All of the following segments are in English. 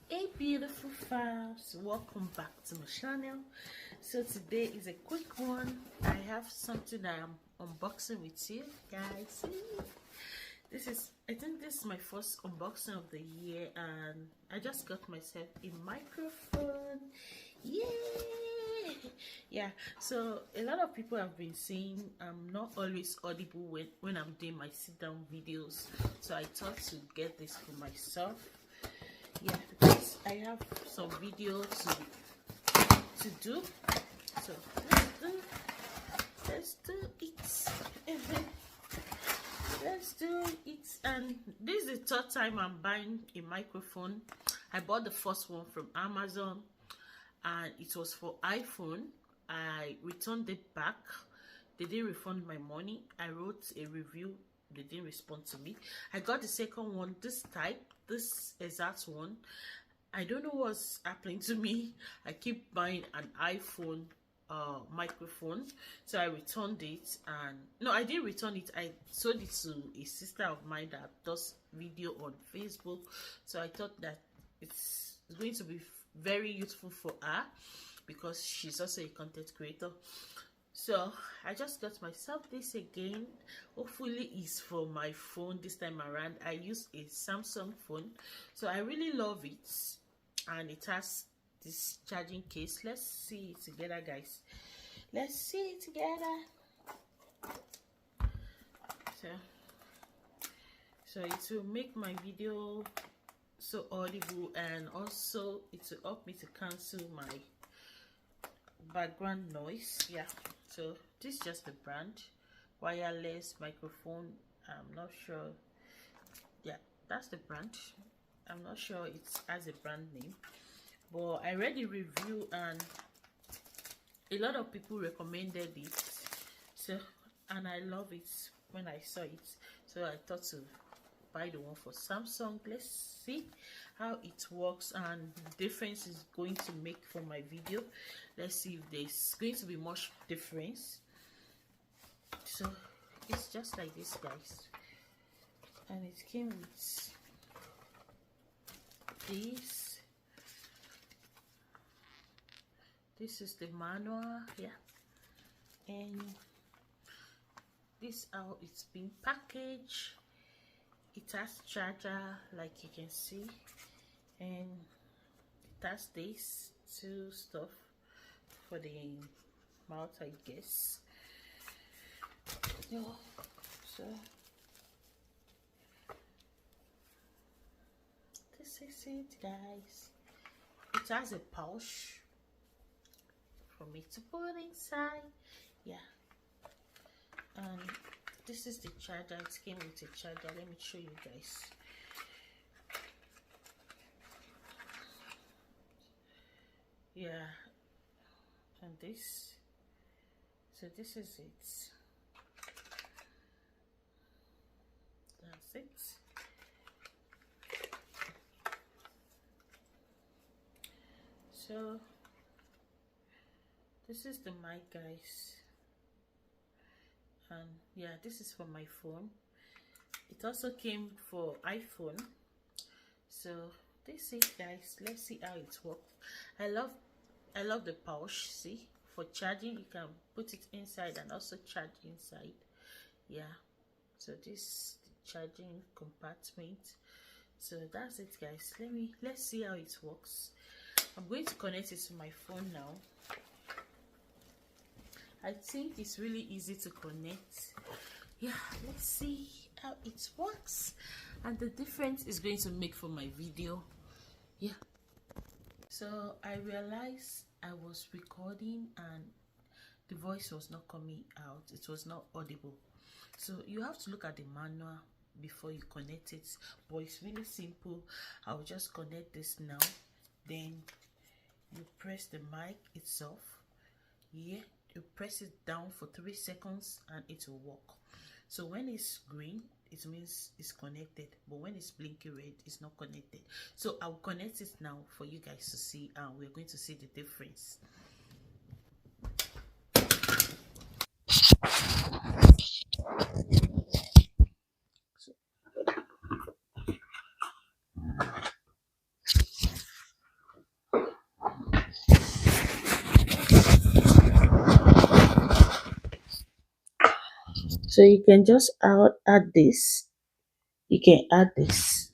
Hey beautiful fans, welcome back to my channel. So today is a quick one. I have something that I'm unboxing with you guys. I think this is my first unboxing of the year, and I just got myself a microphone. Yay! Yeah, so a lot of people have been saying I'm not always audible when I'm doing my sit down videos, so I thought to get this for myself. Yeah, because I have some video to do. So let's do it. Let's do it. And this is the third time I'm buying a microphone. I bought the first one from Amazon and it was for iPhone. I returned it back. They didn't refund my money. I wrote a review. They didn't respond to me. I got the second one, this exact one. I don't know what's happening to me. I keep buying an iPhone microphone, so I returned it. And no, I didn't return it. I sold it to a sister of mine that does video on Facebook, so I thought that it's going to be very useful for her because she's also a content creator. So I just got myself this again. Hopefully it's for my phone this time around. I use a Samsung phone, so I really love it, and it has this charging case. Let's see it together, guys. Let's see it together. So it will make my video so audible, and also it will help me to cancel my background noise. Yeah, so this is just the brand, wireless microphone. I'm not sure. Yeah, that's the brand. I'm not sure it has a brand name, but I read the review and a lot of people recommended it, so, and I love it when I saw it, so I thought to buy the one for Samsung. Let's see how it works and the difference is going to make for my video. Let's see if there's going to be much difference. So it's just like this, guys, and it came with this is the manual. Yeah, and this is how it's been packaged. It has charger, like you can see, and it has this two stuff for the mouth, I guess. So this is it, guys. It has a pouch for me to put inside. Yeah, and this is the charger. It came with a charger. Let me show you guys. Yeah, and this, so this is it. That's it. So this is the mic, guys, and yeah, this is for my phone. It also came for iPhone. So this is it, guys. Let's see how it works. I love the pouch. See, for charging you can put it inside and also charge inside. Yeah, so this is the charging compartment. So that's it, guys. Let's see how it works. I'm going to connect it to my phone now. I think it's really easy to connect. Yeah, let's see how it works and the difference is going to make for my video. Yeah, so I realized I was recording and the voice was not coming out. It was not audible, so you have to look at the manual before you connect it, but it's really simple. I'll just connect this now, then you press the mic itself. Yeah, you press it down for 3 seconds and it will work. So when it's green, it means it's connected, but when it's blinking red, it's not connected. So I'll connect it now for you guys to see, and we're going to see the difference. So you can just add this. You can add this.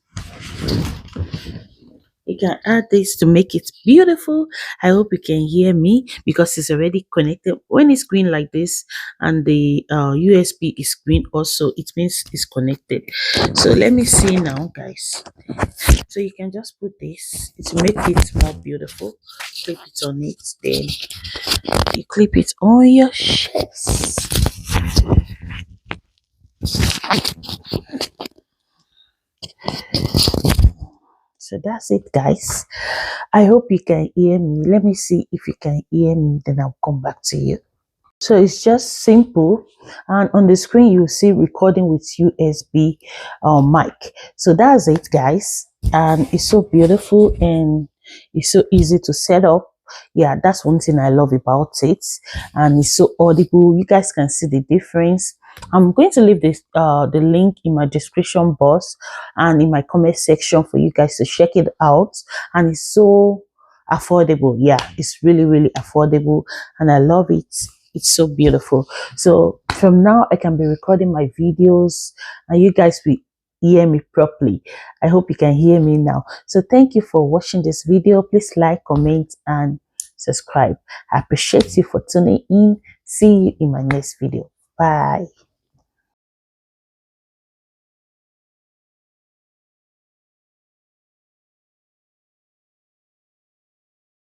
You can add this to make it beautiful. I hope you can hear me because it's already connected. When it's green like this and the USB is green also, it means it's connected. So let me see now, guys. So you can just put this to make it more beautiful. Clip it on it, then you clip it on your chest. So that's it, guys. I hope you can hear me. Let me see if you can hear me, then I'll come back to you. So it's just simple, and on the screen you see recording with USB mic. So that's it, guys, and it's so beautiful and it's so easy to set up. Yeah, that's one thing I love about it, and it's so audible. You guys can see the difference. I'm going to leave this the link in my description box and in my comment section for you guys to check it out, and it's so affordable. Yeah, it's really affordable, and I love it. It's so beautiful. So from now I can be recording my videos and you guys will hear me properly. I hope you can hear me now. So thank you for watching this video. Please like, comment and subscribe. I appreciate you for tuning in. See you in my next video. Bye.